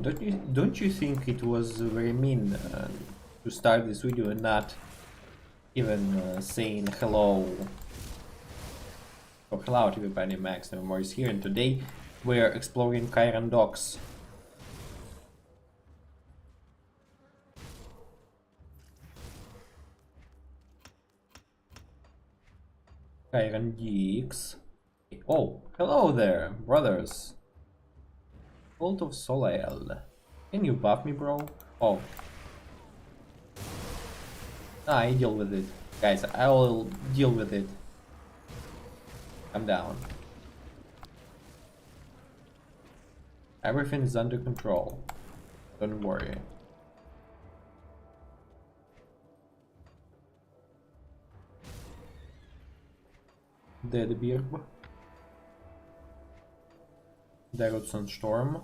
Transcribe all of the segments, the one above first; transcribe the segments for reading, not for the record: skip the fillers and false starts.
Don't you think it was very mean to start this video and not even saying hello? Oh, hello everybody, Max Nevermore is here, and today we're exploring Cairan docks. Cairan Geeks. Oh, hello there, brothers. Cult of Solael. Can you buff me, bro? Oh. I deal with it. Guys, I will deal with it. I'm down. Everything is under control. Don't worry. Deadbeard. Dagodson Storm.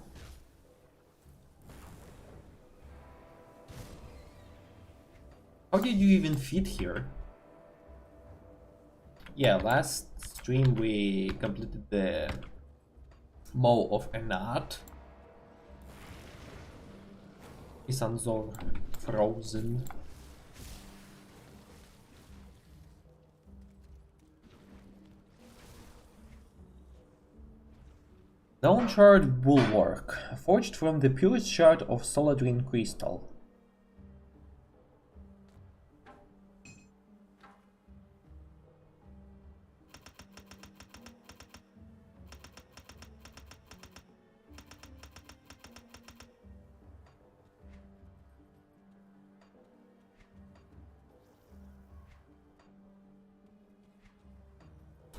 How did you even fit here? Yeah, last stream we completed the Mow of Enat. Isanzor Frozen. Dawn Shard Bulwark, forged from the purest shard of Soladrine crystal.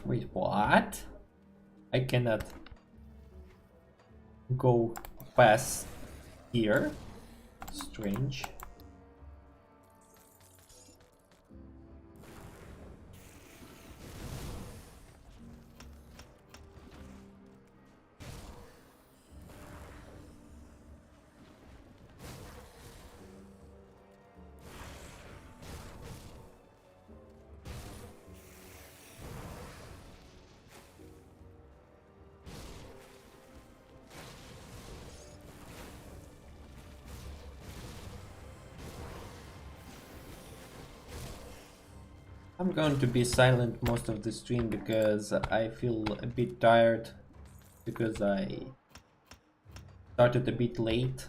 Wait, what? I cannot go past here. Strange. I'm going to be silent most of the stream because I feel a bit tired because I started a bit late.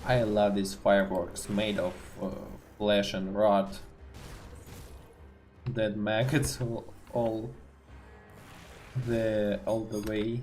I love these fireworks made of flesh and rot. Dead maggots all the way.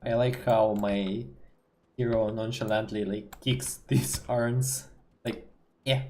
I like how my hero nonchalantly like kicks these urns. Like, yeah.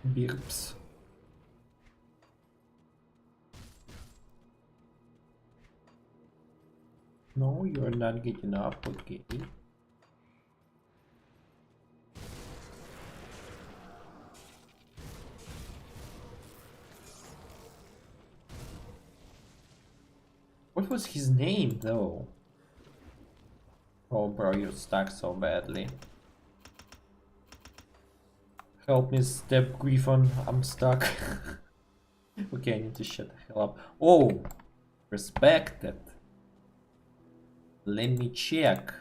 Birps. No, you're not getting up, okay. What was his name, though? Oh, bro, you're stuck so badly. Help me, Step Griffon, I'm stuck. Okay, I need to shut the hell up. Oh, respected. Let me check.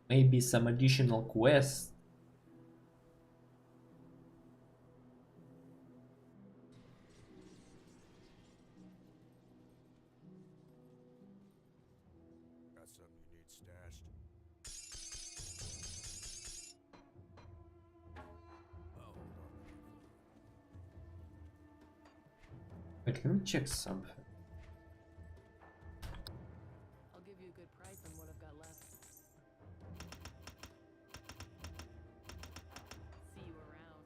Maybe some additional quests. Got something you need stashed? Oh, hold on. Wait, let me check something. I'll give you a good price on what I've got left. See you around.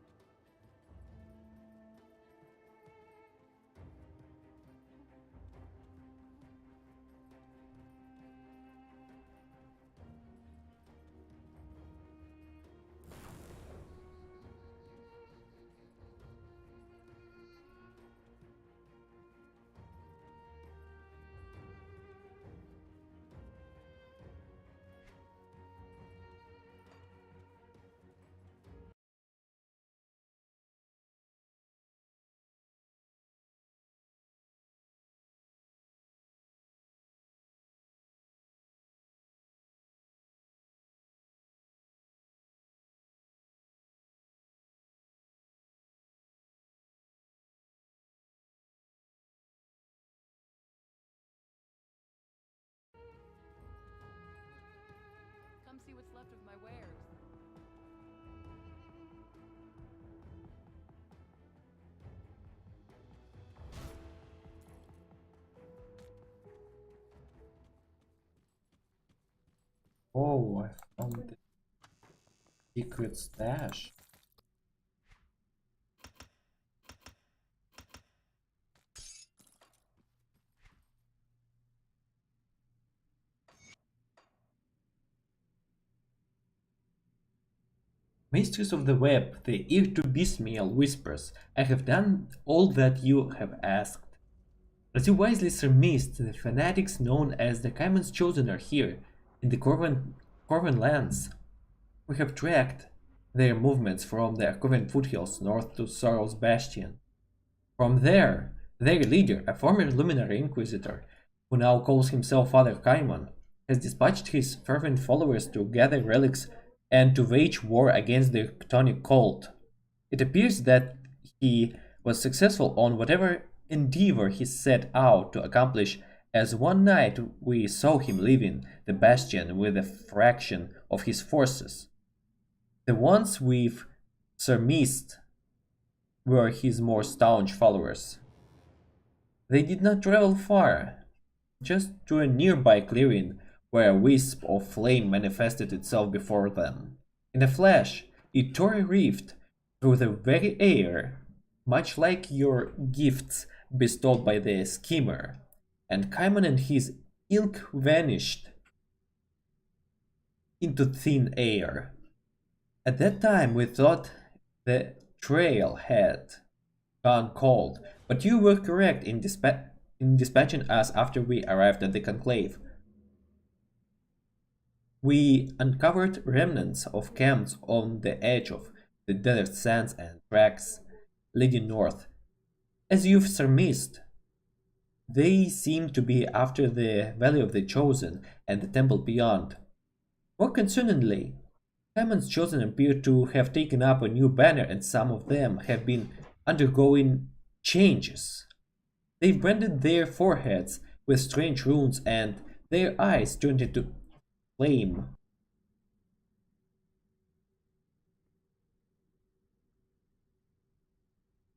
Come see what's left of my wares. Oh, I found the secret stash. Mistress of the web, the ear to Bismael whispers, I have done all that you have asked. As you wisely surmised, the fanatics known as the Caiman's Chosen are here, in the Corvan lands. We have tracked their movements from the Corvan foothills north to Sorrow's Bastion. From there, their leader, a former Luminary Inquisitor, who now calls himself Father Caiman, has dispatched his fervent followers to gather relics and to wage war against the Chthonic cult. It appears that he was successful on whatever endeavor he set out to accomplish, as one night we saw him leaving the bastion with a fraction of his forces. The ones we've surmised were his more staunch followers. They did not travel far, just to a nearby clearing where a wisp of flame manifested itself before them. In a flash, it tore a rift through the very air, much like your gifts bestowed by the schemer, and Caiman and his ilk vanished into thin air. At that time we thought the trail had gone cold, but you were correct in dispatching us after we arrived at the conclave. We uncovered remnants of camps on the edge of the desert sands and tracks leading north. As you've surmised, they seem to be after the Valley of the Chosen and the temple beyond. More concerningly, Caiman's Chosen appear to have taken up a new banner, and some of them have been undergoing changes. They've branded their foreheads with strange runes and their eyes turned into flame.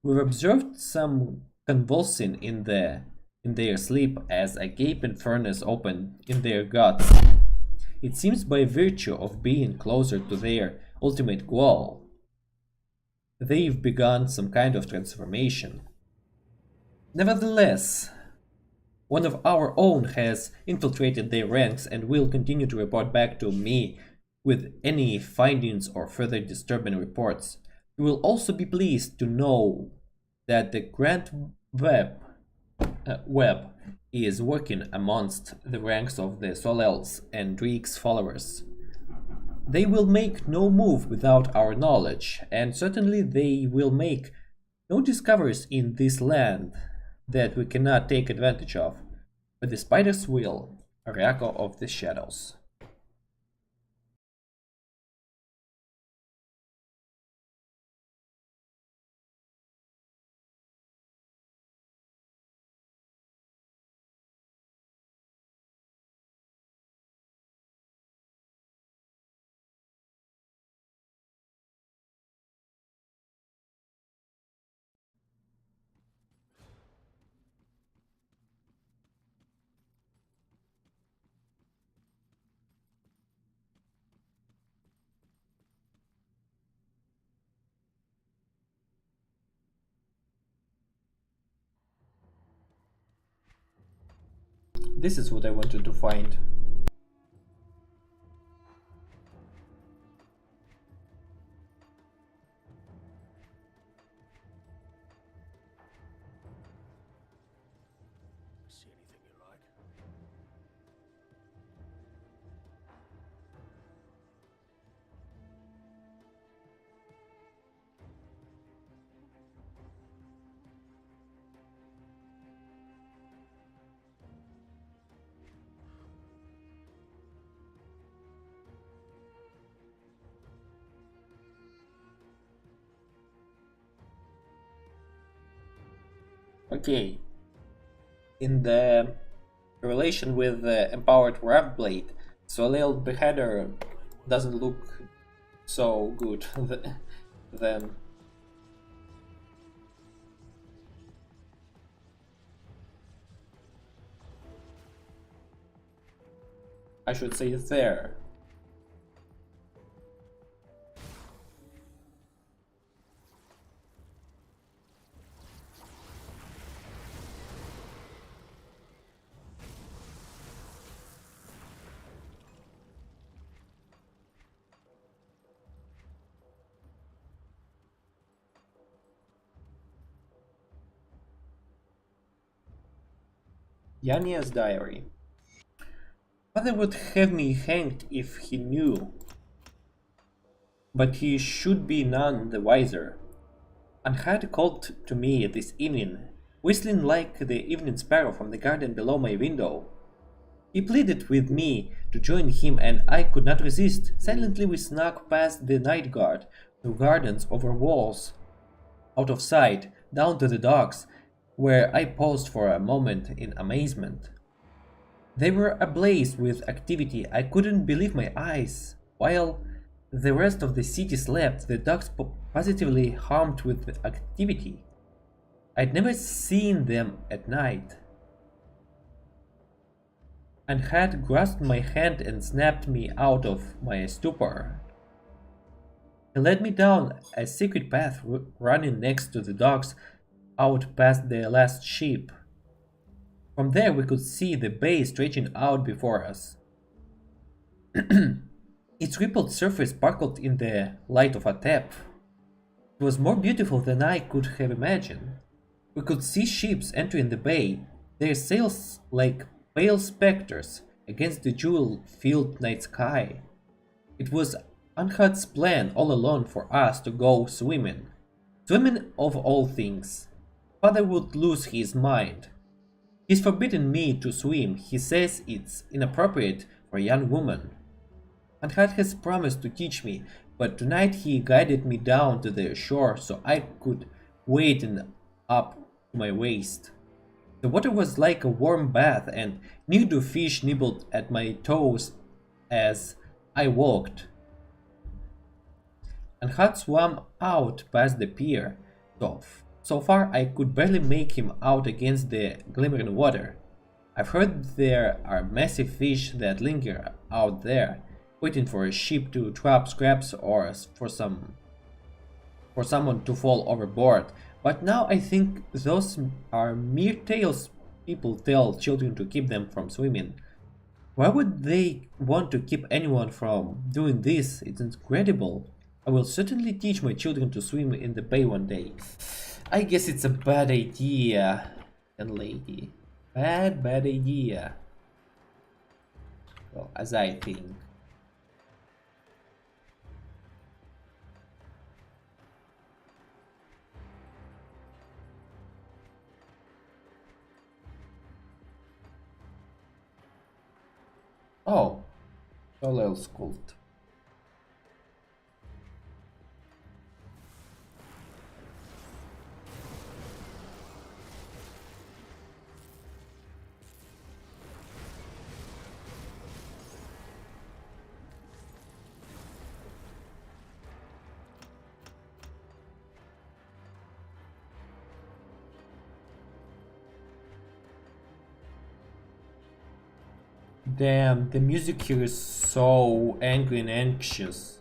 We've observed some convulsing in their sleep as a gaping furnace opened in their guts. It seems by virtue of being closer to their ultimate goal. they've begun some kind of transformation. Nevertheless, one of our own has infiltrated their ranks and will continue to report back to me with any findings or further disturbing reports. You will also be pleased to know that the Web is working amongst the ranks of the Solels and Dreek's followers. They will make no move without our knowledge, and certainly they will make no discoveries in this land that we cannot take advantage of, but the spiders will, Oracle of the Shadows. This is what I wanted to find. See anything you like? Okay. In the relation with the empowered Wrath Blade, Solel Beheader doesn't look so good then. I should say there. Yania's diary. Father would have me hanged if he knew, but he should be none the wiser. Anhad called to me this evening, whistling like the evening sparrow from the garden below my window. He pleaded with me to join him, and I could not resist. Silently we snuck past the night guard, through gardens, over walls, out of sight, down to the docks, where I paused for a moment in amazement. They were ablaze with activity. I couldn't believe my eyes. While the rest of the city slept, the docks positively hummed with activity. I'd never seen them at night. And had grasped my hand and snapped me out of my stupor. He led me down a secret path running next to the docks out past the last ship. From there we could see the bay stretching out before us. Its rippled surface sparkled in the light of a tap. It was more beautiful than I could have imagined. We could see ships entering the bay, their sails like pale specters against the jewel-filled night sky. It was Anhad's plan all along for us to go swimming. Swimming of all things. Father would lose his mind. He's forbidden me to swim. He says it's inappropriate for a young woman. Anhad has promised to teach me, but tonight he guided me down to the shore so I could wade in up to my waist. The water was like a warm bath, and new fish nibbled at my toes as I walked. Anhad swam out past the pier. So far I could barely make him out against the glimmering water. I've heard there are massive fish that linger out there, waiting for a ship to trap scraps or for some for someone to fall overboard. But now I think those are mere tales people tell children to keep them from swimming. Why would they want to keep anyone from doing this? It's incredible. I will certainly teach my children to swim in the bay one day. I guess it's a bad idea, young lady. Bad idea. Well, as I think. Oh, Solar Sculpt. Damn, the music here is so angry and anxious.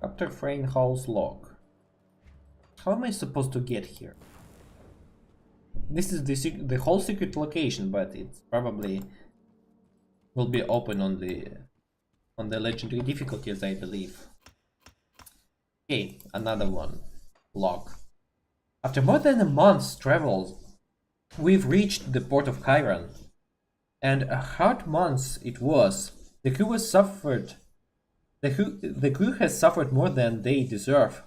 Captain Frame House log. How am I supposed to get here? This is the whole secret location, but it's probably will be open on the legendary difficulties, I believe. Okay, another one. Log. After more than a month's travel, we've reached the port of Cairan. And a hard month it was. The crew has suffered more than they deserve.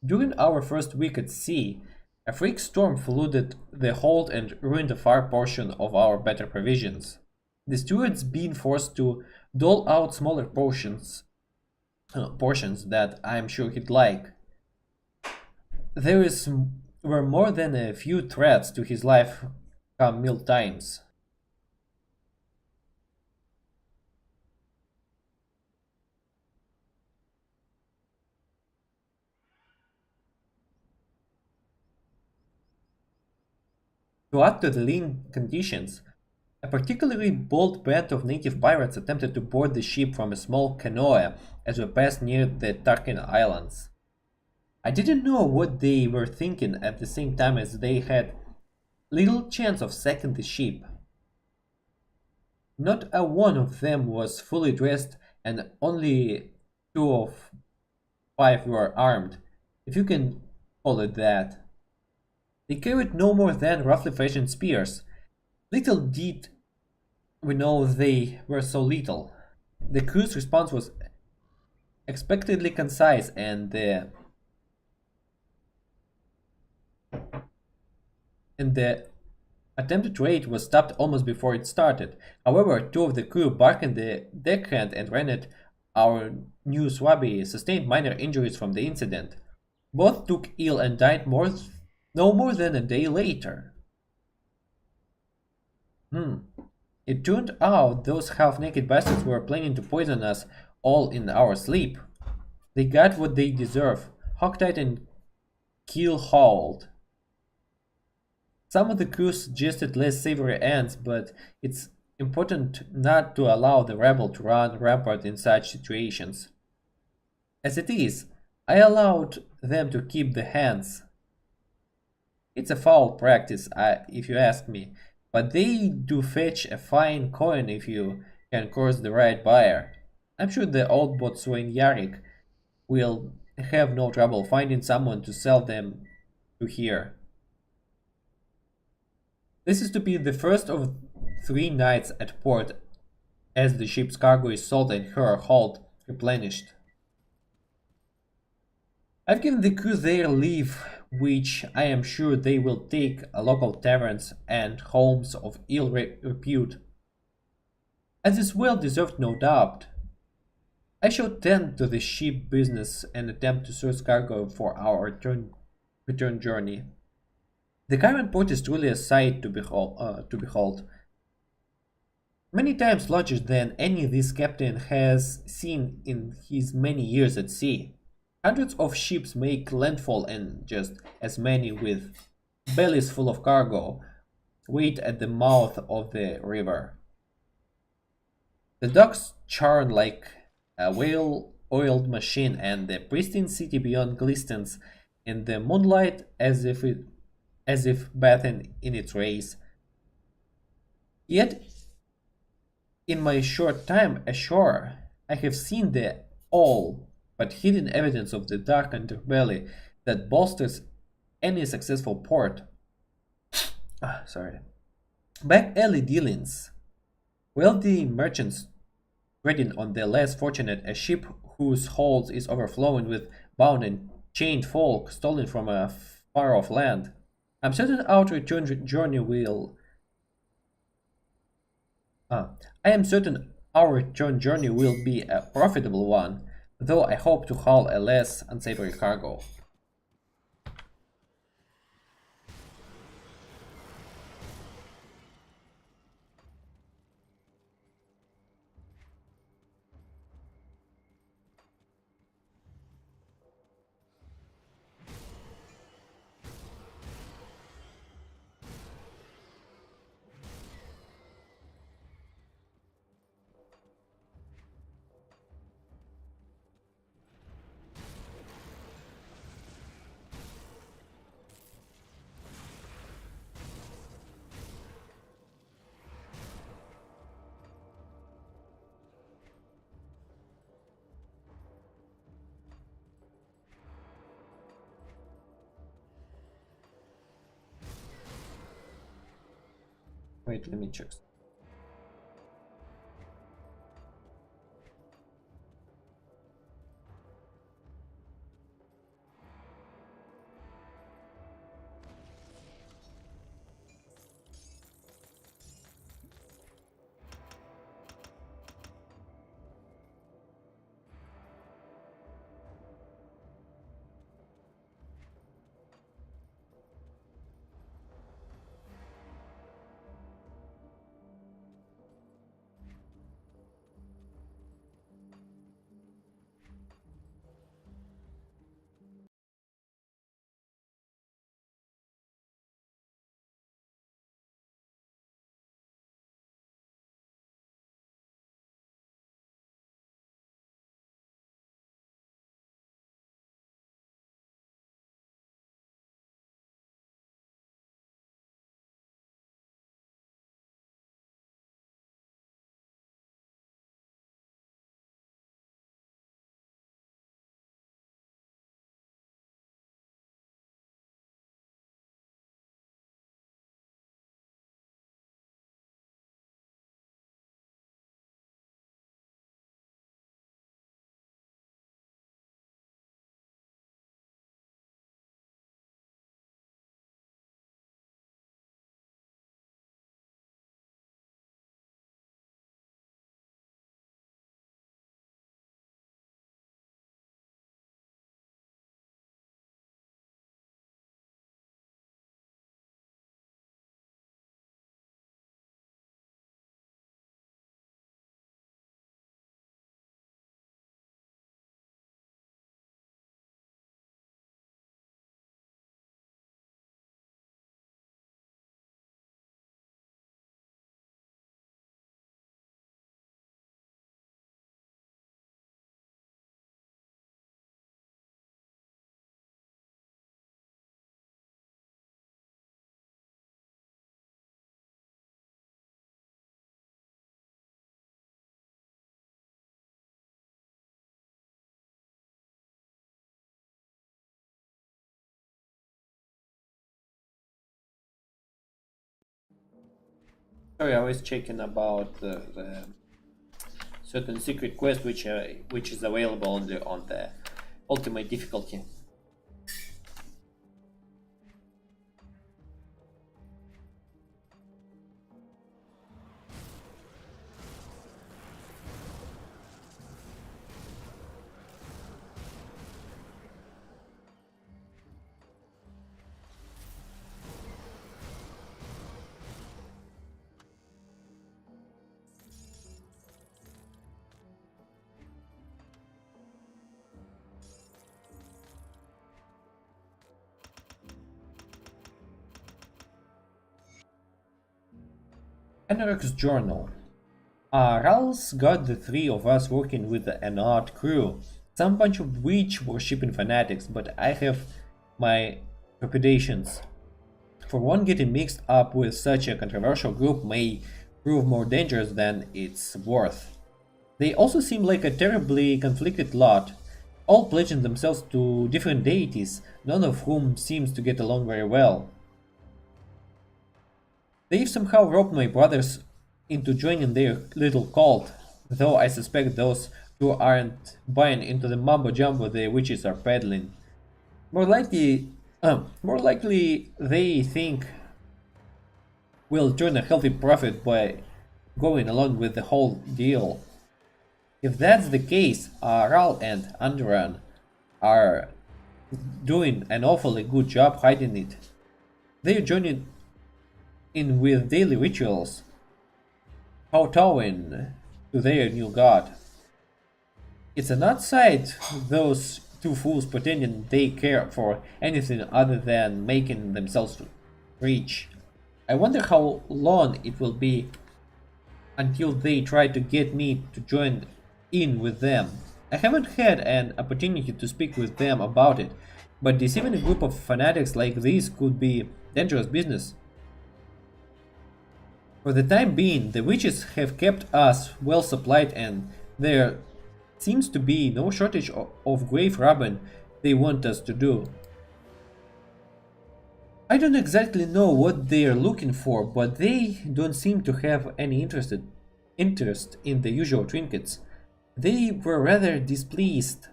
During our first week at sea, a freak storm flooded the hold and ruined a far portion of our better provisions. The steward's been forced to dole out smaller portions that I'm sure he'd like. Were more than a few threats to his life come meal times. To add to the lean conditions, a particularly bold band of native pirates attempted to board the ship from a small canoe as we passed near the Tarkin Islands. I didn't know what they were thinking at the same time as they had little chance of sacking the ship. Not a one of them was fully dressed and only 2 of 5 were armed, if you can call it that. They carried no more than roughly fashioned spears. Little did we know they were so little. The crew's response was expectedly concise, and the attempted raid was stopped almost before it started. However, 2 of the crew, Bark and the deckhand and Rennet, our new swabby, sustained minor injuries from the incident. Both took ill and died no more than a day later. It turned out those half-naked bastards were planning to poison us all in our sleep. They got what they deserve, hogtied and keel-hauled. Some of the crew suggested less savory ends, but it's important not to allow the rebel to run rampart in such situations. As it is, I allowed them to keep the hands. It's a foul practice, if you ask me, but they do fetch a fine coin if you can course the right buyer. I'm sure the old boatswain Yarik will have no trouble finding someone to sell them to here. This is to be the first of 3 nights at port as the ship's cargo is sold and her hauled replenished. I've given the crew their leave, which I am sure they will take local taverns and homes of ill repute, as is well deserved, no doubt. I shall tend to the ship business and attempt to source cargo for our return journey. The Cairan port is truly a sight to behold, many times larger than any this captain has seen in his many years at sea. Hundreds of ships make landfall and just as many with bellies full of cargo wait at the mouth of the river. The docks churn like a well-oiled machine, and the pristine city beyond glistens in the moonlight as if bathing in its rays. Yet, in my short time ashore, I have seen the all but hidden evidence of the dark underbelly that bolsters any successful port. Sorry. Back alley dealings. Wealthy merchants treading on the less fortunate, a ship whose hold is overflowing with bound and chained folk stolen from a far off land. I'm certain our return journey will. I am certain our return journey will be a profitable one, though I hope to haul a less unsavory cargo. Wait, let me check. Sorry, I was checking about the certain secret quest which is available only on the ultimate difficulty. Anorak's journal. Ral's got the three of us working with an odd crew, some bunch of witch worshipping fanatics, but I have my reputations. For one, getting mixed up with such a controversial group may prove more dangerous than it's worth. They also seem like a terribly conflicted lot, all pledging themselves to different deities, none of whom seems to get along very well. They've somehow roped my brothers into joining their little cult, though I suspect those two aren't buying into the mumbo jumbo the witches are peddling. More likely they think we'll turn a healthy profit by going along with the whole deal. If that's the case, Ral and Andran are doing an awfully good job hiding it. They're joining in with daily rituals, kowtowing to their new god. It's an odd sight, those two fools pretending they care for anything other than making themselves rich. I wonder how long it will be until they try to get me to join in with them. I haven't had an opportunity to speak with them about it, but deceiving a group of fanatics like this could be dangerous business. For the time being, the witches have kept us well supplied and there seems to be no shortage of grave robbing they want us to do. I don't exactly know what they are looking for, but they don't seem to have any interest in the usual trinkets. They were rather displeased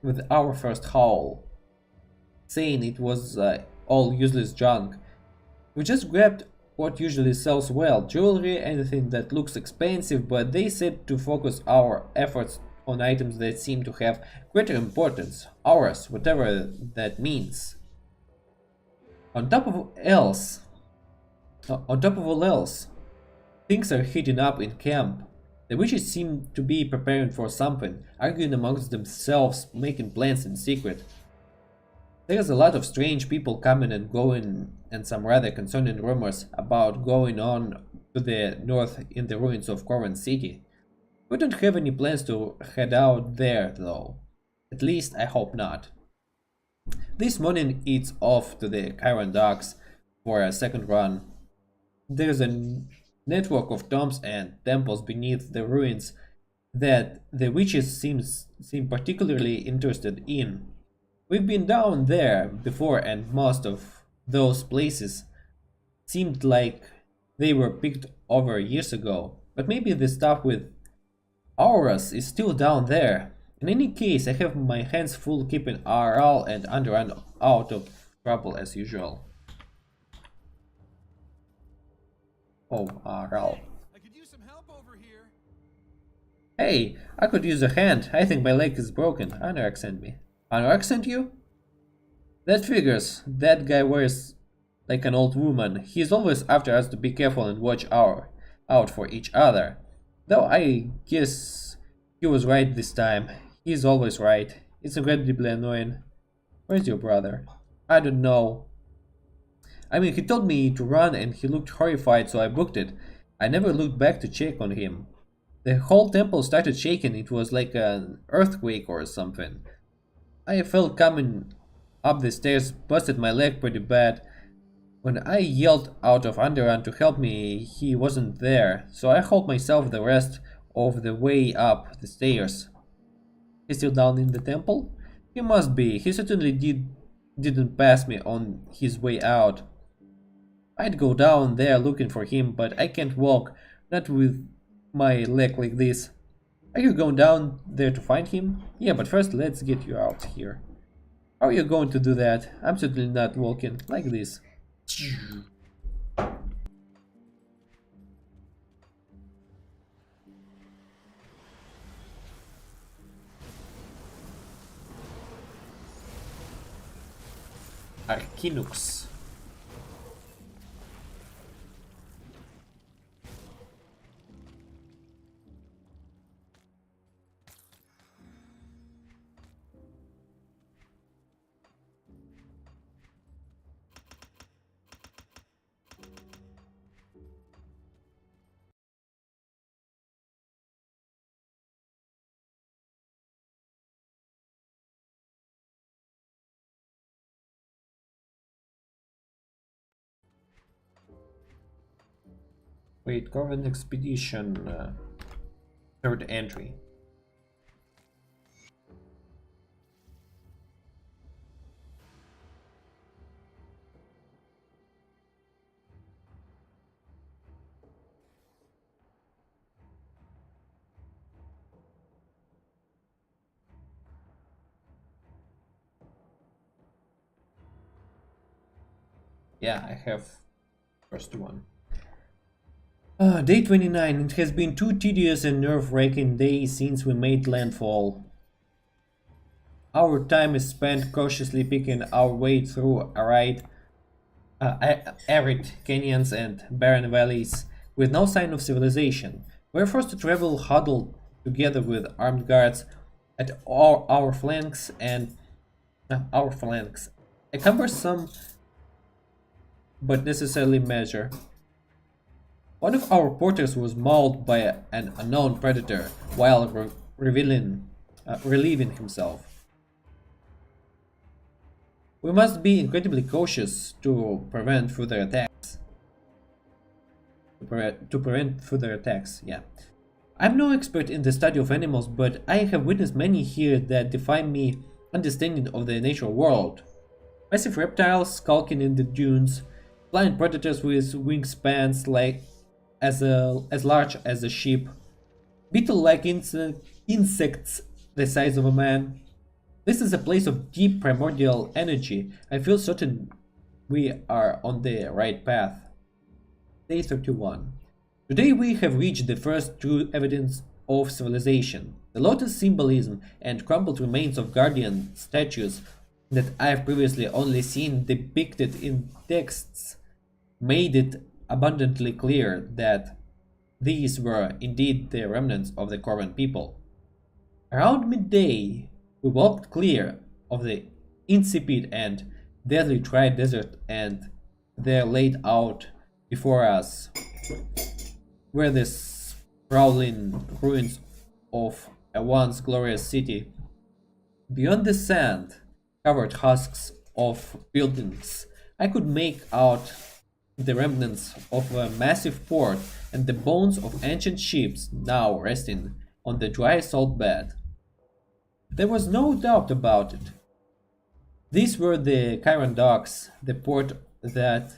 with our first haul, saying it was all useless junk. We just grabbed what usually sells well, jewelry, anything that looks expensive, but they said to focus our efforts on items that seem to have greater importance, ours, whatever that means. On top of all else, things are heating up in camp. The witches seem to be preparing for something, arguing amongst themselves, making plans in secret. There's a lot of strange people coming and going, and some rather concerning rumors about going on to the north in the ruins of Cairan City. We don't have any plans to head out there, though. At least I hope not. This morning it's off to the Cairan docks for a second run. There's a network of tombs and temples beneath the ruins that the witches seem particularly interested in. We've been down there before and most of those places seemed like they were picked over years ago, but maybe the stuff with auras is still down there. In any case, I have my hands full keeping Ral and Andran out of trouble as usual. Oh, Ral. I could use some help over here. Hey, I could use a hand. I think my leg is broken. Anorak sent me. Anorak sent you? That figures. That guy wears like an old woman. He's always after us to be careful and watch out for each other. Though I guess he was right this time. He's always right. It's incredibly annoying. Where's your brother? I don't know. I mean, he told me to run and he looked horrified, so I booked it. I never looked back to check on him. The whole temple started shaking. It was like an earthquake or something. I felt coming up the stairs, busted my leg pretty bad. When I yelled out of Andran to help me, he wasn't there, so I hauled myself the rest of the way up the stairs. He's still down in the temple? He must be. He certainly didn't pass me on his way out. I'd go down there looking for him, but I can't walk, not with my leg like this. Are you going down there to find him? Yeah, but first let's get you out here. How are you going to do that? I'm certainly not walking like this. Archinux. Wait, Corvin Expedition, third entry. Yeah, I have first one. Day 29. It has been 2 tedious and nerve-wracking days since we made landfall. Our time is spent cautiously picking our way through arid canyons and barren valleys with no sign of civilization. We're forced to travel huddled together with armed guards at our flanks and our flanks. A cumbersome but necessary measure. One of our porters was mauled by an unknown predator while relieving himself. We must be incredibly cautious to prevent further attacks. To prevent further attacks, yeah. I'm no expert in the study of animals, but I have witnessed many here that defy me understanding of the natural world. Massive reptiles skulking in the dunes, flying predators with wingspans like as large as a ship, beetle-like insects the size of a man. This is a place of deep primordial energy. I feel certain we are on the right path. Day 31. Today we have reached the first true evidence of civilization. The lotus symbolism and crumbled remains of guardian statues that I have previously only seen depicted in texts made it abundantly clear that these were indeed the remnants of the Corvan people. Around midday, we walked clear of the insipid and deadly dry desert, and there laid out before us were the sprawling ruins of a once glorious city. Beyond the sand covered husks of buildings, I could make out the remnants of a massive port and the bones of ancient ships now resting on the dry salt bed. There was no doubt about it. These were the Cairan docks, the port that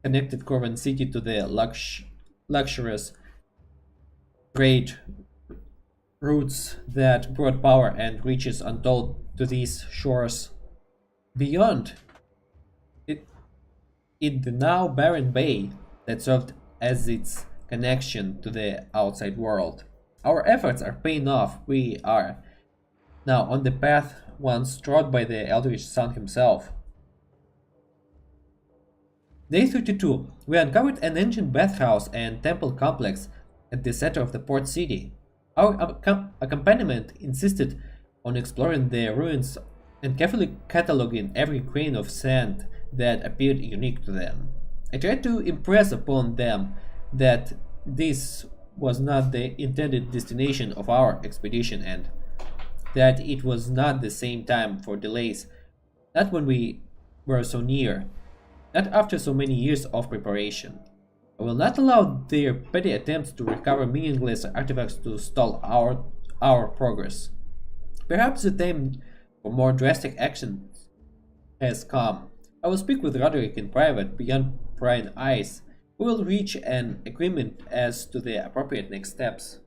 connected Corvan City to the luxurious trade routes that brought power and riches untold to these shores. Beyond it, in the now barren bay that served as its connection to the outside world. Our efforts are paying off. We are now on the path once trod by the Eldritch Sun himself. Day 32. We uncovered an ancient bathhouse and temple complex at the center of the port city. Our accompaniment insisted on exploring the ruins and carefully cataloging every grain of sand that appeared unique to them. I tried to impress upon them that this was not the intended destination of our expedition and that it was not the same time for delays, not when we were so near, not after so many years of preparation. I will not allow their petty attempts to recover meaningless artifacts to stall our progress. Perhaps the time for more drastic action has come. I will speak with Roderick in private beyond prying eyes. We will reach an agreement as to the appropriate next steps.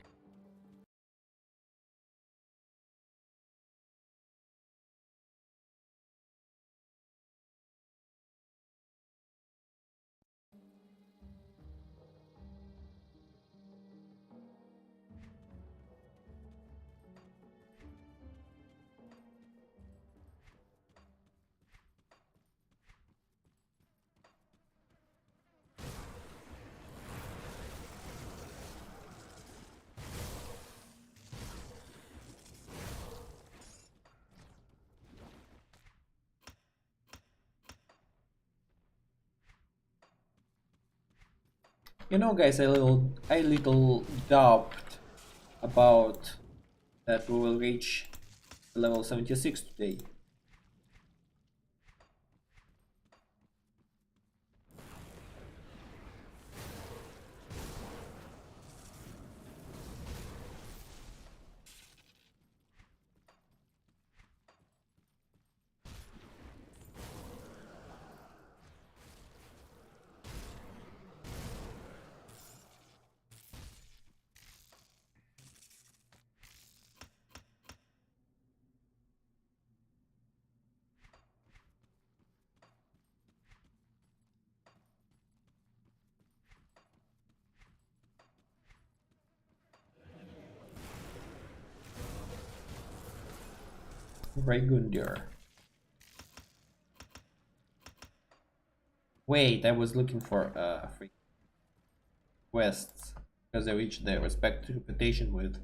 You know, guys, I little doubt about that we will reach level 76 today. Regular. Wait, I was looking for free quests because I reached the respected reputation with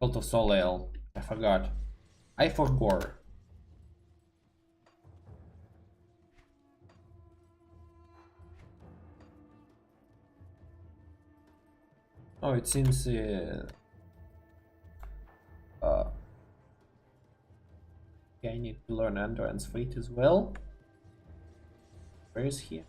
Cult of Soleil. I forgot. I forgot. Oh, it seems okay, I need to learn Endurance Fate as well. Where is he?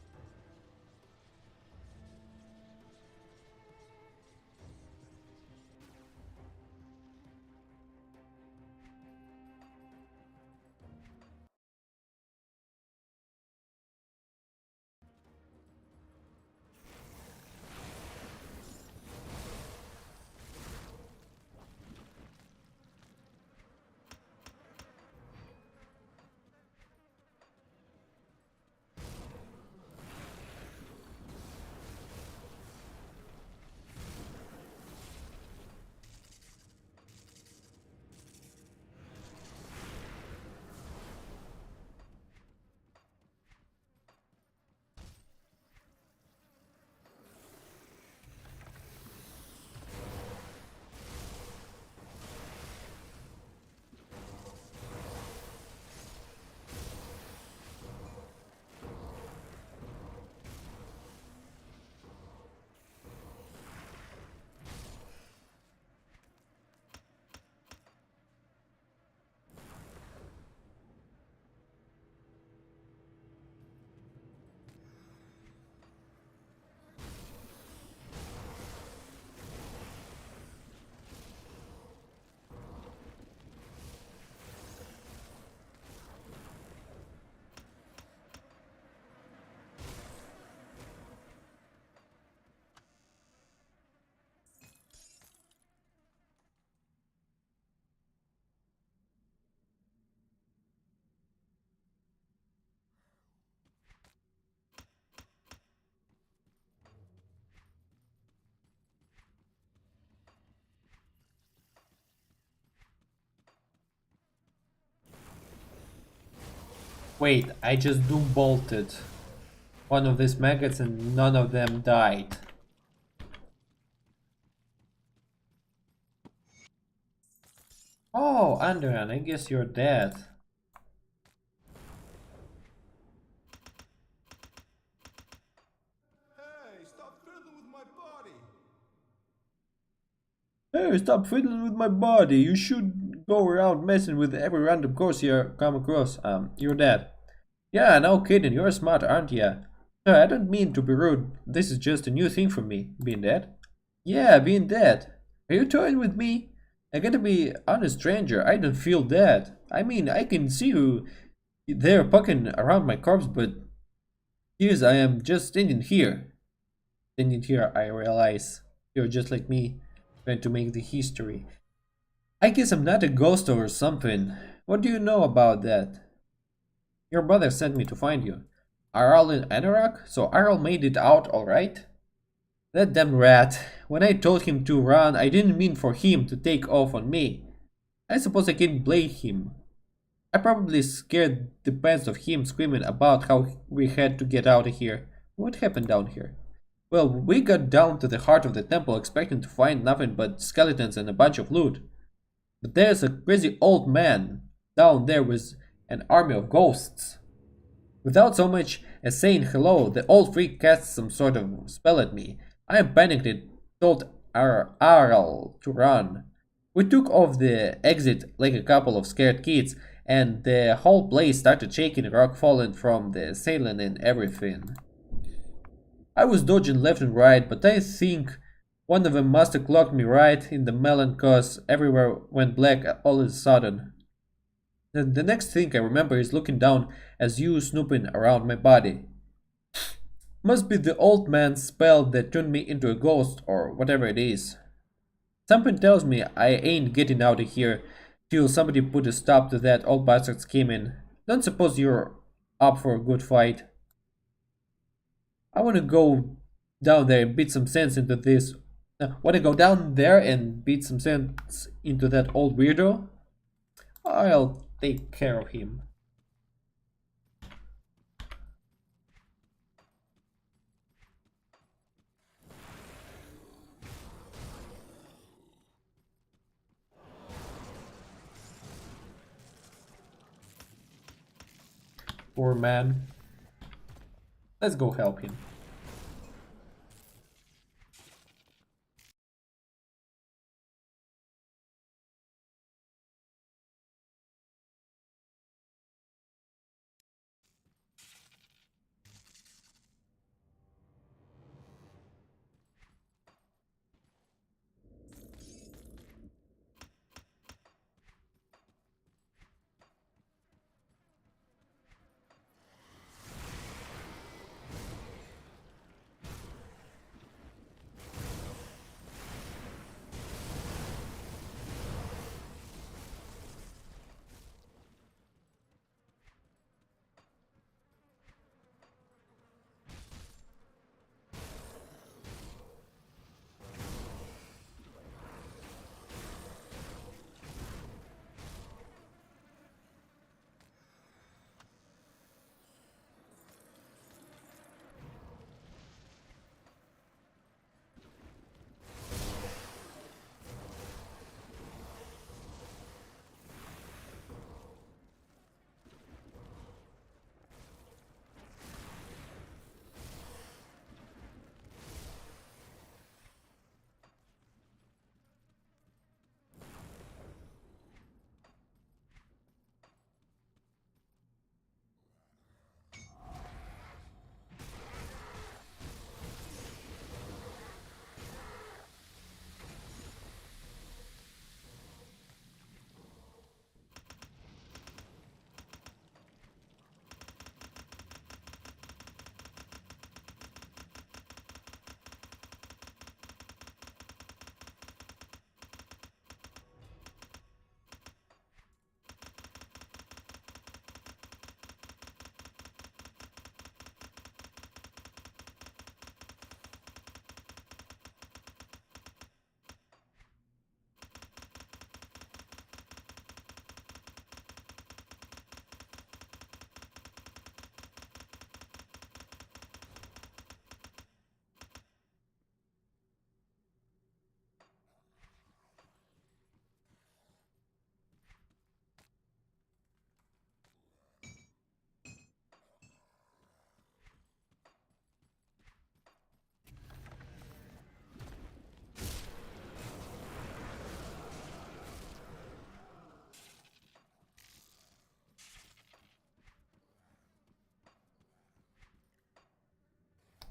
Wait, I just doom bolted one of these maggots and none of them died. Oh, Andrian, I guess you're dead. Hey, stop fiddling with my body! Hey, stop fiddling with my body. You should go around messing with every random corpse you come across. You're dead. Yeah, no kidding. You're smart, aren't ya? I don't mean to be rude. This is just a new thing for me, being dead. Yeah, being dead. Are you toying with me? I gotta be honest, stranger. I don't feel dead. I mean, I can see you there poking around my corpse, but here's I am just standing here. Standing here, I realize you're just like me, trying to make the history. I guess I'm not a ghost or something. What do you know about that? Your brother sent me to find you. Aral in Anorak? So Aral made it out alright? That damn rat. When I told him to run, I didn't mean for him to take off on me. I suppose I can blame him. I probably scared the pants of him screaming about how we had to get out of here. What happened down here? Well, we got down to the heart of the temple expecting to find nothing but skeletons and a bunch of loot. But there's a crazy old man down there with an army of ghosts. Without so much as saying hello, the old freak cast some sort of spell at me. I panicked and told Arl to run. We took off the exit like a couple of scared kids, and the whole place started shaking, rock falling from the ceiling and everything. I was dodging left and right, but I think one of them must have clocked me right in the melon cause everywhere went black all of a sudden. The next thing I remember is looking down as you snooping around my body. Must be the old man's spell that turned me into a ghost or whatever it is. Something tells me I ain't getting out of here till somebody put a stop to that old bastard scheming. Don't suppose you're up for a good fight. I wanna go down there and beat some sense into this. Wanna go down there and beat some sense into that old weirdo? I'll take care of him. Poor man. Let's go help him.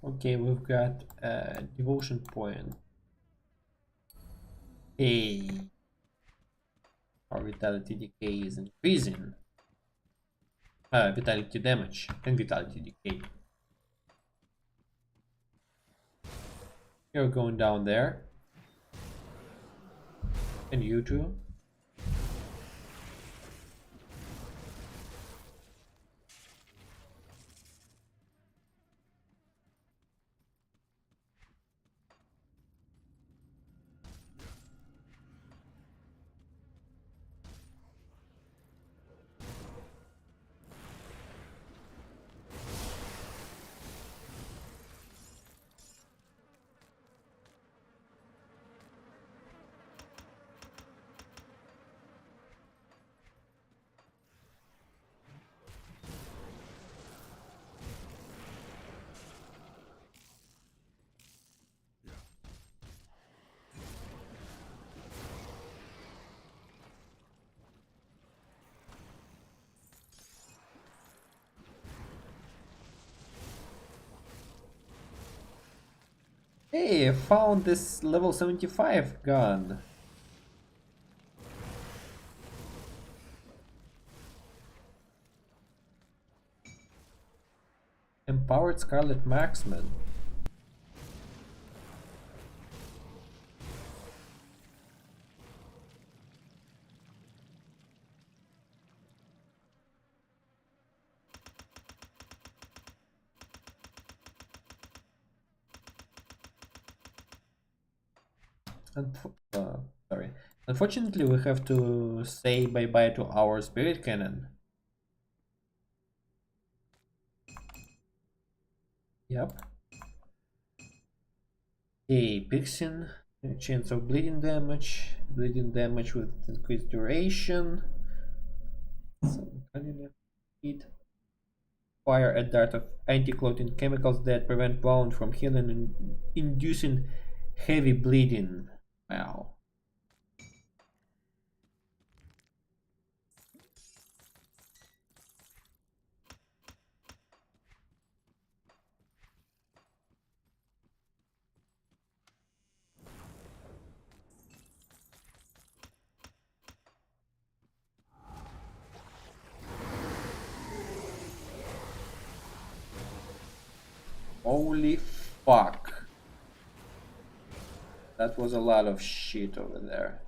Okay, we've got a devotion point. Hey, our vitality decay is increasing. Vitality damage and vitality decay. You're going down there. And you too. Hey, I found this level 75 gun. Empowered Scarlet Marksman. Sorry. Unfortunately, we have to say bye-bye to our spirit cannon. Yep. Okay, Pixin, chance of bleeding damage with increased duration. Some cardinal speed. Fire a dart of anti-clotting chemicals that prevent wound from healing and inducing heavy bleeding. Wow. Holy fuck. That was a lot of shit over there.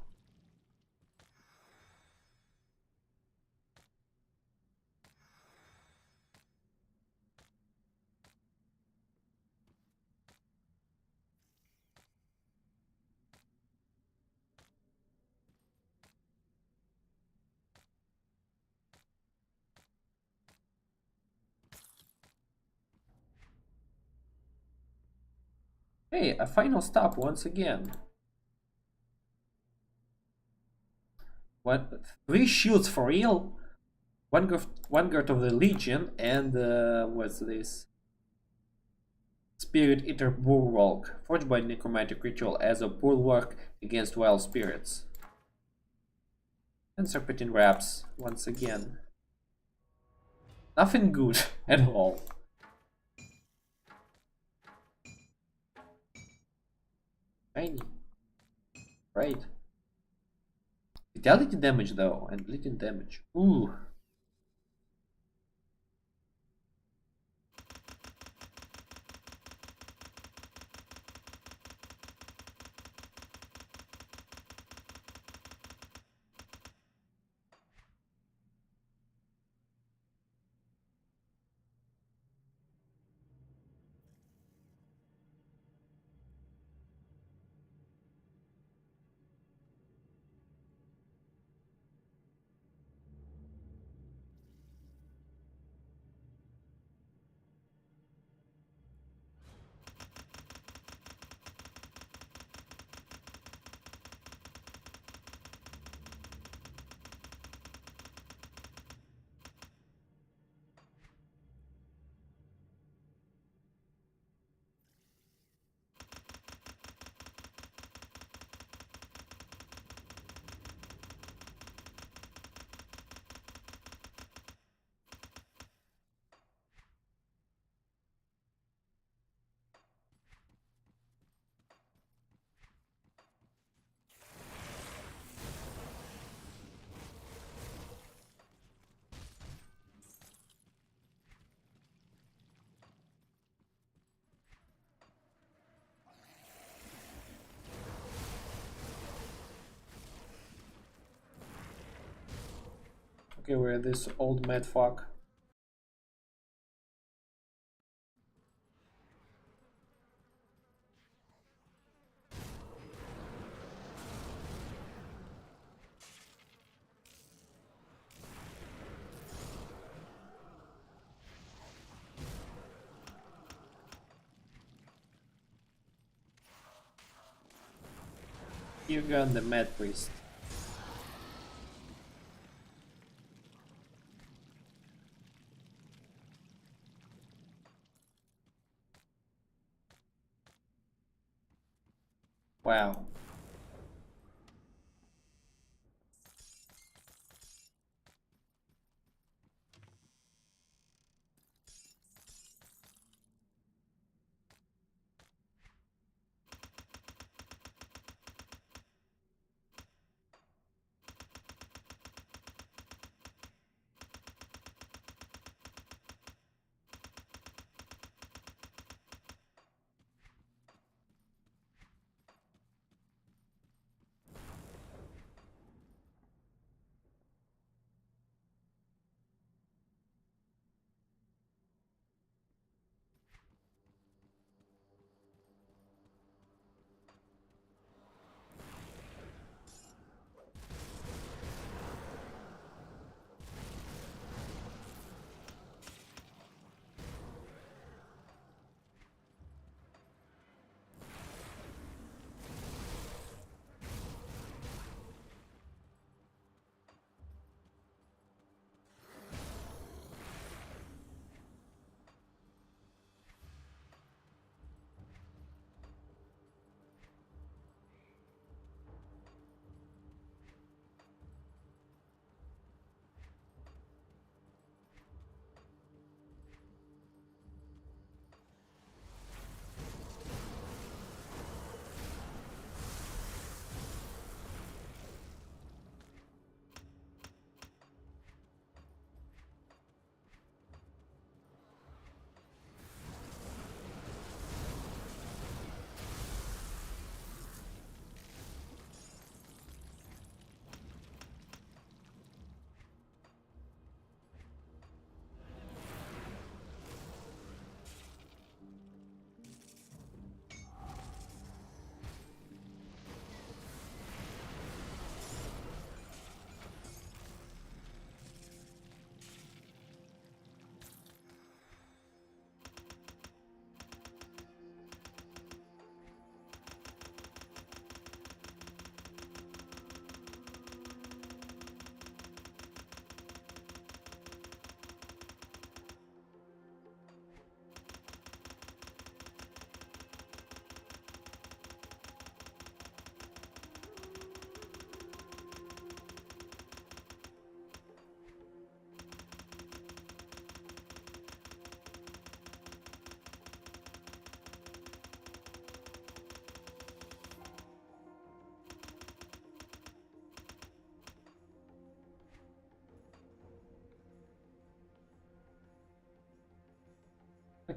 Hey, a final stop once again. What? 3 shields for real? Vanguard of the Legion and what's this? Spirit Eater Bulwark, forged by necromantic ritual as a bulwark against wild spirits. And Serpentine Wraps once again. Nothing good at all. Tiny. Right. Vitality damage though, and bleeding damage. Ooh. Okay, we're this old mad fuck. Here gone the mad priest. Wow.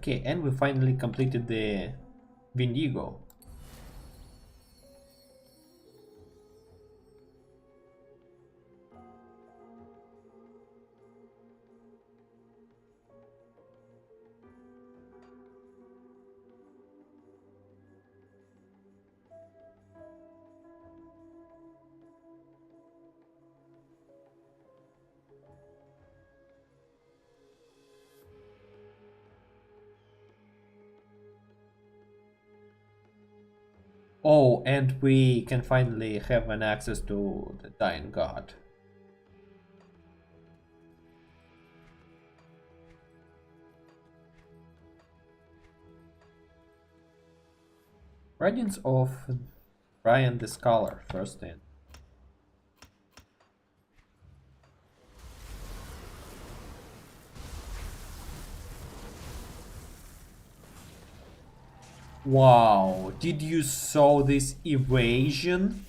Okay, and we finally completed the Vindigo. Oh, and we can finally have an access to the Dying God. Radiance of Brian the Scholar, first in. Wow, did you saw this evasion?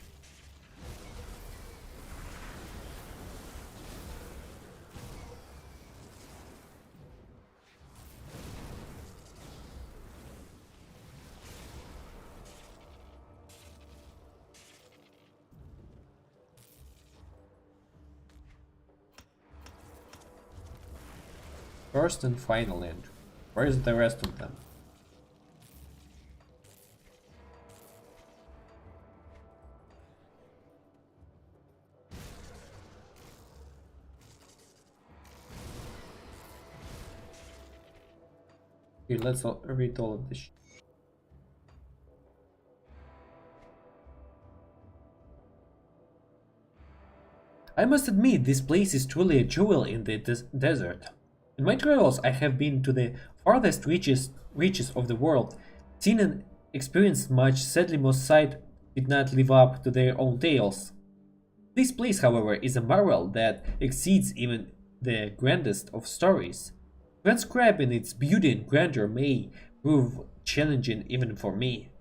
First and final entry. Where's the rest of them? Here, let's read all of this. I must admit, this place is truly a jewel in the desert. In my travels, I have been to the farthest reaches of the world, seen and experienced much. Sadly, most sight did not live up to their own tales. This place, however, is a marvel that exceeds even the grandest of stories. Transcribing its beauty and grandeur may prove challenging even for me.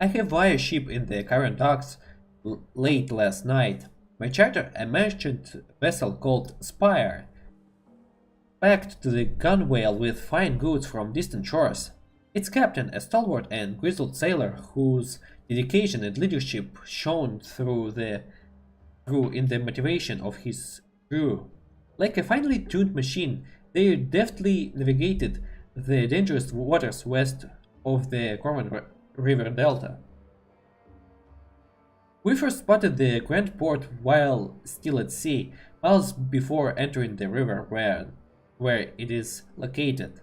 I have via ship in the Cairan docks late last night. My charter, a merchant vessel called Spire, packed to the gunwale with fine goods from distant shores. Its captain, a stalwart and grizzled sailor whose dedication and leadership shone through in the motivation of his crew. Like a finely tuned machine, they deftly navigated the dangerous waters west of the Cairan River Delta. We first spotted the Grand Port while still at sea, miles before entering the river where it is located.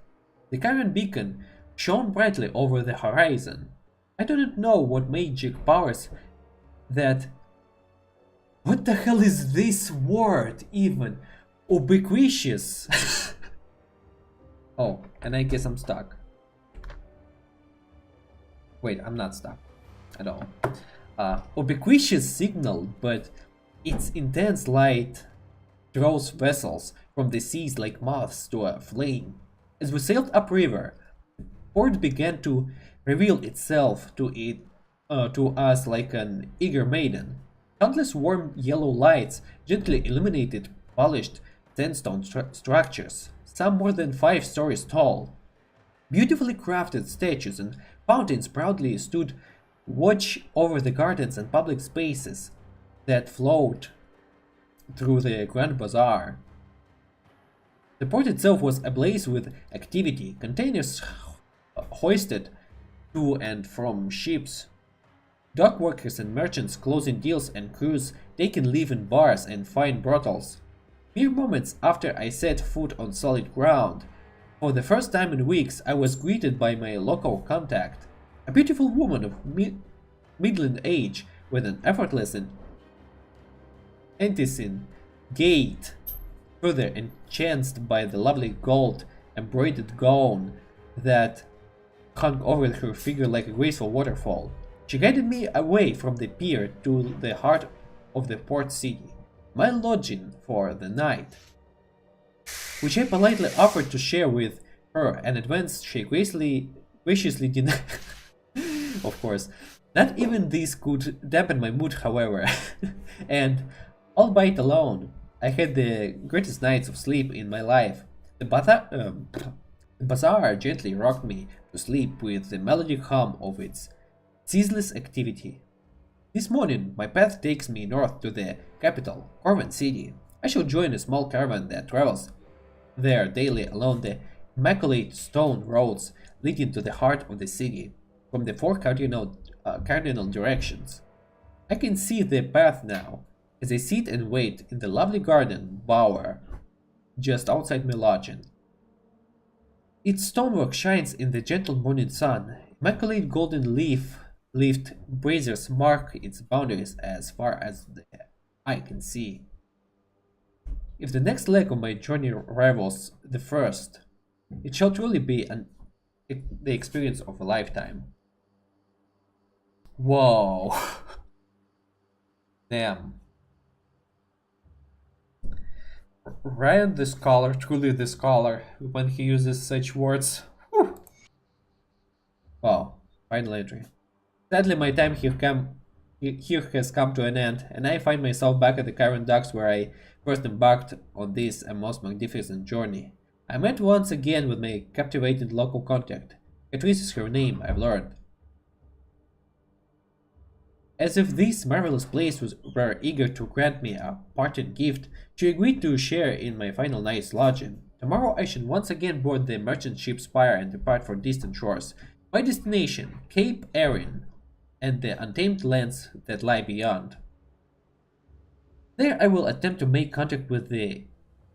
The Cairan beacon shone brightly over the horizon. I do not know what magic powers that... What the hell is this word even? Ubiquitous. Oh, and I guess I'm stuck. Wait, I'm not stuck at all. Ubiquitous signal, but its intense light draws vessels from the seas like moths to a flame. As we sailed upriver, the port began to reveal itself to us like an eager maiden. Countless warm yellow lights gently illuminated polished sandstone structures, some more than 5 stories tall. Beautifully crafted statues and fountains proudly stood watch over the gardens and public spaces that flowed through the Grand Bazaar. The port itself was ablaze with activity, containers hoisted to and from ships, dock workers and merchants closing deals and crews taking leave in bars and fine brothels. Mere moments after I set foot on solid ground, for the first time in weeks I was greeted by my local contact, a beautiful woman of middling age with an effortless and enticing gait, further enhanced by the lovely gold embroidered gown that hung over her figure like a graceful waterfall. She guided me away from the pier to the heart of the port city, my lodging for the night, which I politely offered to share with her, an advance she graciously denied. Of course, not even this could dampen my mood, however, and, albeit alone, I had the greatest nights of sleep in my life. The The bazaar gently rocked me to sleep with the melodic hum of its ceaseless activity. This morning, my path takes me north to the capital, Corvan City. I shall join a small caravan that travels there daily along the immaculate stone roads leading to the heart of the city from the four cardinal directions. I can see the path now as I sit and wait in the lovely garden bower just outside my lodging. Its stonework shines in the gentle morning sun. Immaculate golden leafed braziers mark its boundaries as far as the eye can see. If the next leg of my journey rivals the first, it shall truly be the experience of a lifetime. Whoa. Damn. Ryan the scholar, truly the scholar, when he uses such words. Whew. Wow, final entry. Sadly, my time here has come to an end, and I find myself back at the Cairan docks where I first embarked on this and most magnificent journey. I met once again with my captivating local contact. Catrice is her name, I've learned. As if this marvelous place were eager to grant me a parting gift, she agreed to share in my final night's lodging. Tomorrow I shall once again board the merchant ship Spire and depart for distant shores. My destination, Cape Erin, and the untamed lands that lie beyond. There I will attempt to make contact with the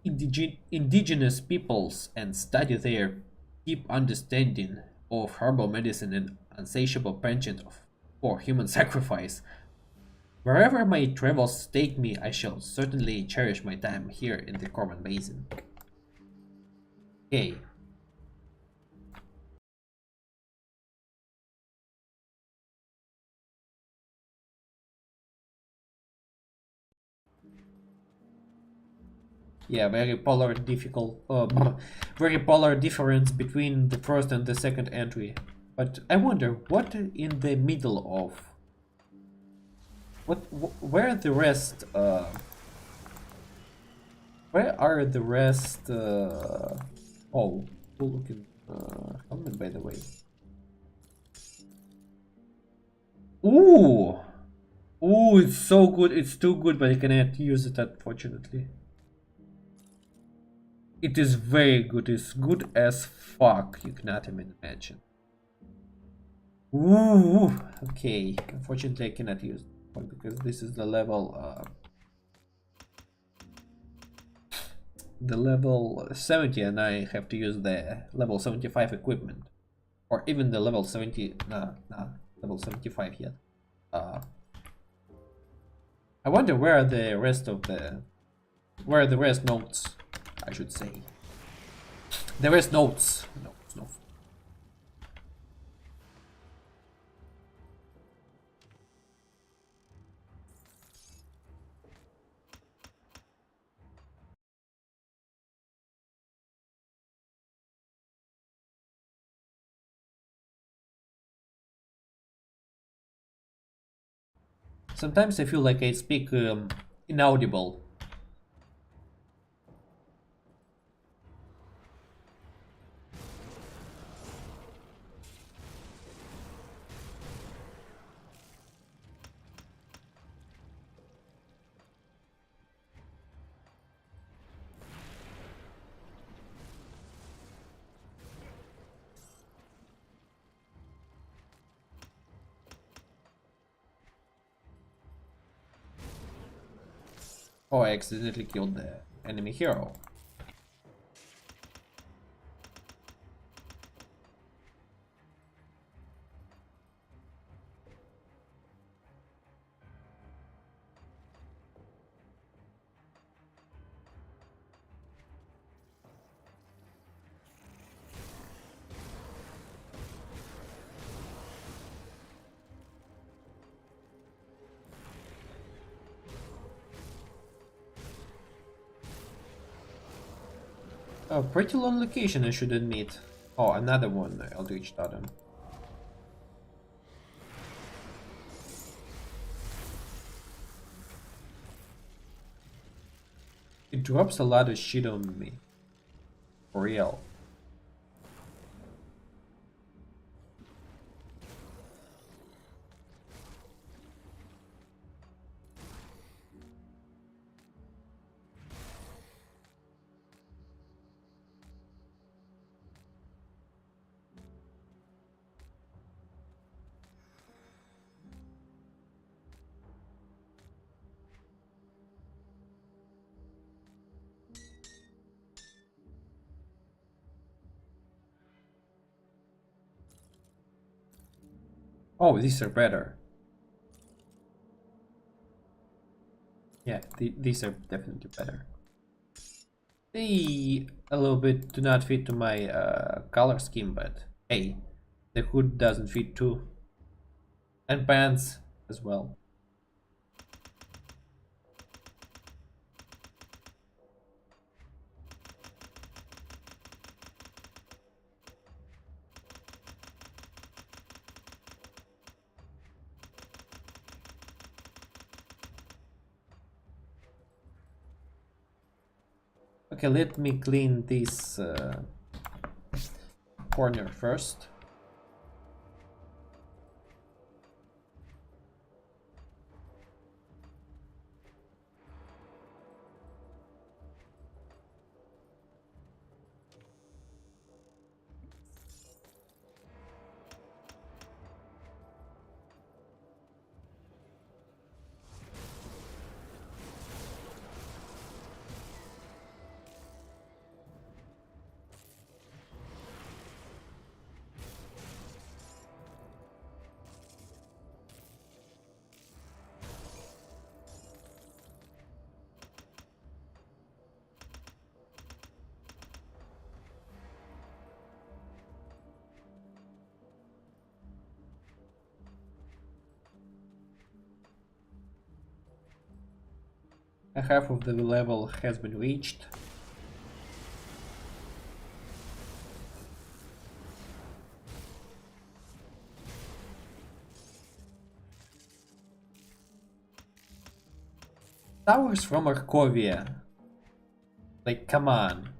indigenous peoples and study their deep understanding of herbal medicine and insatiable penchant for human sacrifice. Wherever my travels take me, I shall certainly cherish my time here in the Corvan Basin. Okay. Yeah, very polar very polar difference between the first and the second entry. But I wonder what in the middle of where the rest where are the rest oh, cool looking helmet by the way. Ooh! Ooh, it's so good, it's too good, but I cannot use it unfortunately. It is very good, it's good as fuck, you cannot even imagine. Ooh, okay, unfortunately I cannot use it because this is the level 70 and I have to use the level 75 equipment. Or even the level 70, nah, level 75 yet. I wonder where are the rest notes, I should say. The rest notes. No. Sometimes I feel like I speak inaudible. Oh, I accidentally killed the enemy hero. Oh, pretty long location, I should admit. Oh, another one, Eldritch Totem. It drops a lot of shit on me. For real. Oh, these are better. Yeah, these are definitely better. They a little bit do not fit to my color scheme, but hey, the hood doesn't fit too. And pants as well. Okay, let me clean this corner first. Half of the level has been reached. Towers from Arkovia. Like, come on.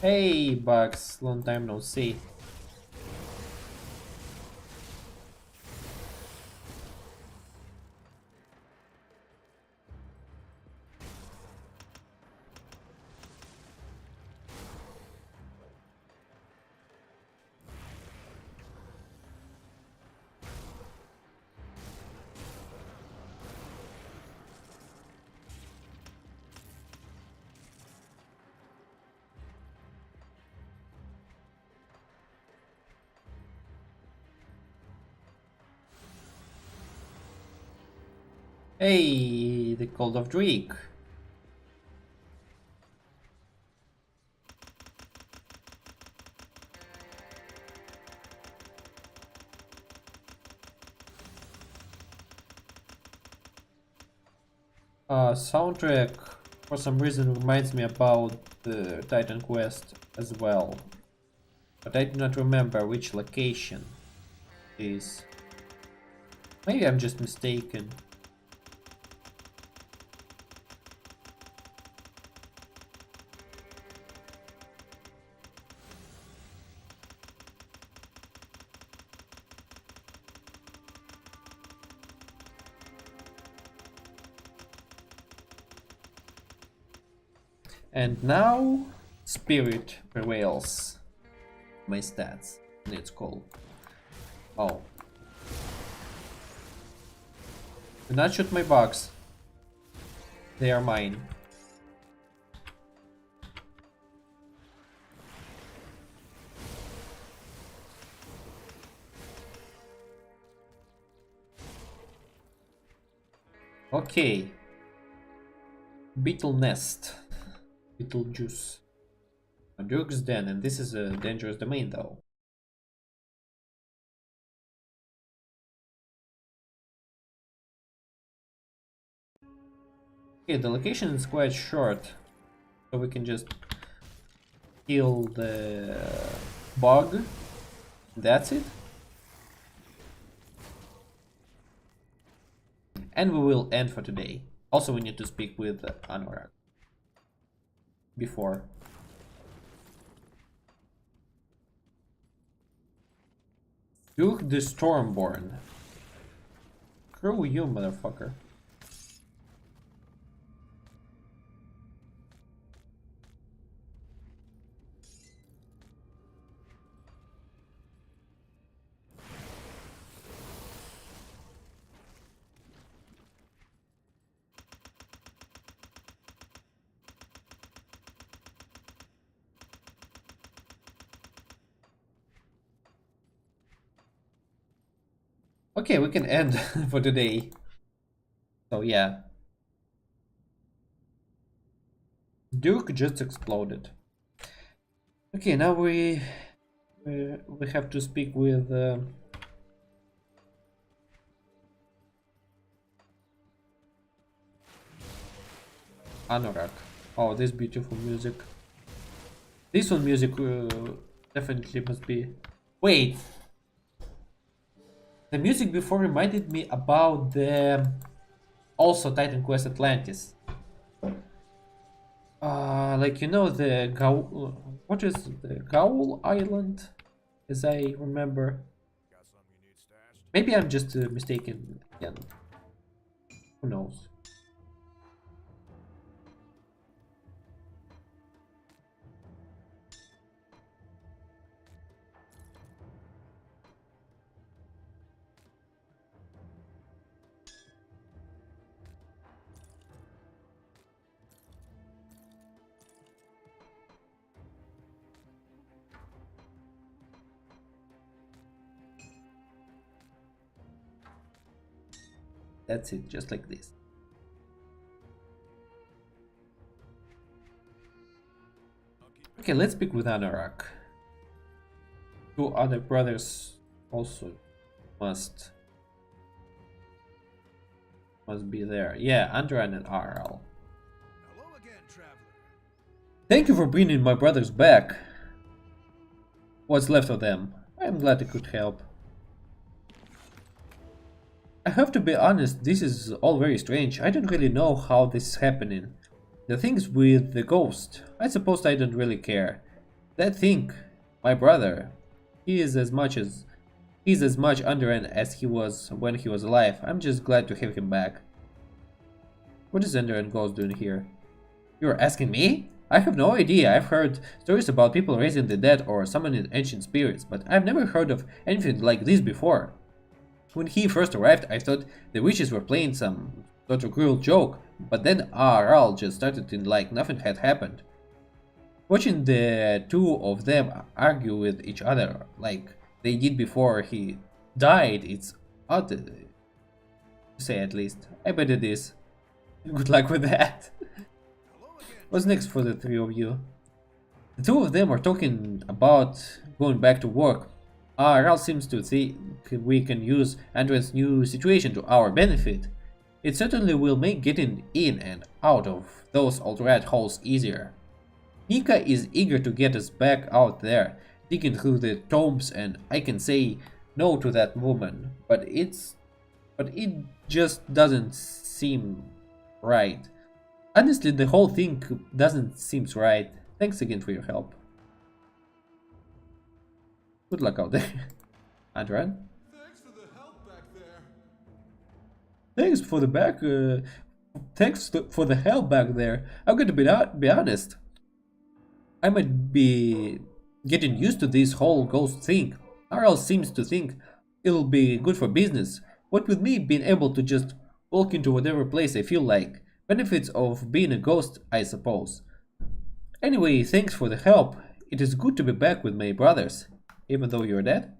Hey, Bugs, long time no see. Hey, the Cold of Drake. Soundtrack for some reason reminds me about the Titan Quest as well, but I do not remember which location it is. Maybe I'm just mistaken. And now, Spirit prevails. My stats, let's call. Oh. Do not shoot my bugs. They are mine. Okay. Beetle nest. Beetle juice. A Durk's den, and this is a dangerous domain though. Okay, the location is quite short, so we can just kill the bug. That's it. And we will end for today. Also, we need to speak with Anorak before. Duke the Stormborn. Screw you, motherfucker. Okay, we can end for today. So yeah. Duke just exploded. Okay, now we have to speak with Anorak. Oh, this beautiful music. This one music definitely must be. Wait, the music before reminded me about the also Titan Quest Atlantis. Like you know the Gaul. What is the Gaul Island? As I remember. Maybe I'm just mistaken again. Who knows? That's it, just like this. Okay, let's speak with Anorak. Two other brothers also must be there. Yeah, Andran and RL. Hello again, traveler. Thank you for bringing my brothers back. What's left of them. I'm glad I could help. I have to be honest, this is all very strange. I don't really know how this is happening. The things with the ghost, I suppose I don't really care. That thing, my brother, he's as much Andran as he was when he was alive. I'm just glad to have him back. What is Andran Ghost doing here? You're asking me? I have no idea. I've heard stories about people raising the dead or summoning ancient spirits, but I've never heard of anything like this before. When he first arrived, I thought the witches were playing some sort of cruel joke, but then RL just started in like nothing had happened. Watching the two of them argue with each other like they did before he died, it's odd to say at least. I bet it is. Good luck with that. What's next for the three of you? The two of them are talking about going back to work. RL seems to think we can use Andran's new situation to our benefit. It certainly will make getting in and out of those old rat holes easier. Nika is eager to get us back out there, digging through the tombs, and I can say no to that woman, but it just doesn't seem right. Honestly, the whole thing doesn't seem right. Thanks again for your help. Good luck out there, Andran. Thanks for the help back there. Thanks for the for the help back there. I'm going to be honest. I might be getting used to this whole ghost thing. RL seems to think it'll be good for business. What with me being able to just walk into whatever place I feel like. Benefits of being a ghost, I suppose. Anyway, thanks for the help. It is good to be back with my brothers. Even though you're dead?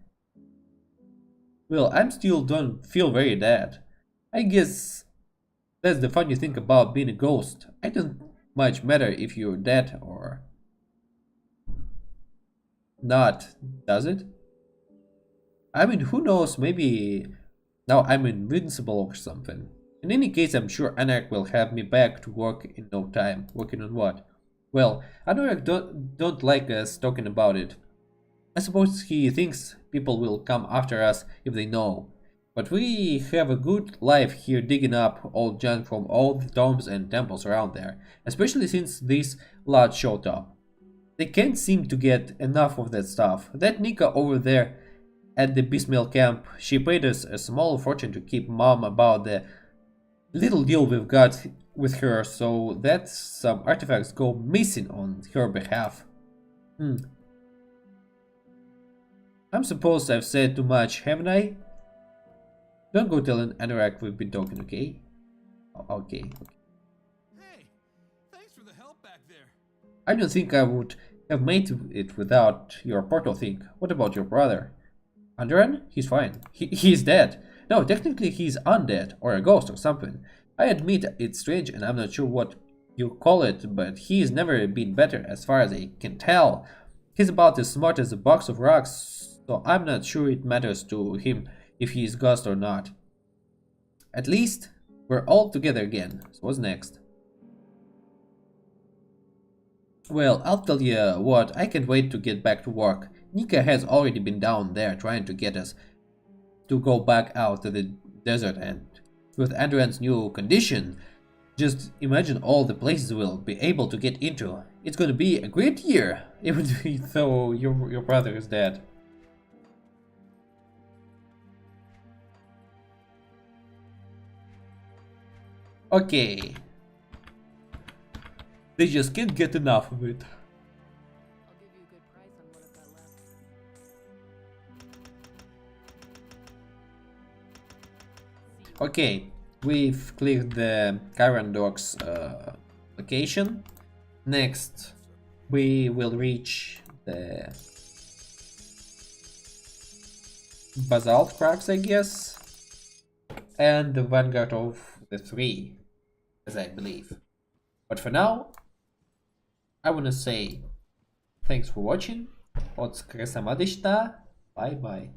Well, I'm still don't feel very dead. I guess that's the funny thing about being a ghost. I don't much matter if you're dead or not, does it? I mean, who knows, maybe now I'm invincible or something. In any case, I'm sure Anak will have me back to work in no time. Working on what? Well, Anak don't like us talking about it. I suppose he thinks people will come after us if they know. But we have a good life here digging up old junk from all the tombs and temples around there, especially since this lot showed up. They can't seem to get enough of that stuff. That Nika over there at the Bismail camp, she paid us a small fortune to keep mom about the little deal we've got with her so that some artifacts go missing on her behalf. I'm supposed I've said too much, haven't I? Don't go telling Anorak we've been talking, okay? Okay. Hey, thanks for the help back there. I don't think I would have made it without your portal thing. What about your brother? Andran? He's fine. He's dead. No, technically he's undead, or a ghost or something. I admit it's strange and I'm not sure what you call it, but he's never been better as far as I can tell. He's about as smart as a box of rocks, so I'm not sure it matters to him if he's ghost or not. At least, we're all together again. So what's next? Well, I'll tell you what, I can't wait to get back to work. Nika has already been down there trying to get us to go back out to the desert, and with Andran's new condition, just imagine all the places we'll be able to get into. It's gonna be a great year, even though your brother is dead. Okay. They just can't get enough of it. I'll give you a good price on what I've got left. Okay, we've cleared the Cairan docks location. Next, we will reach the basalt cracks, I guess, and the vanguard of the three, as I believe. But for now, I wanna say thanks for watching. От скресамадишта. Bye bye.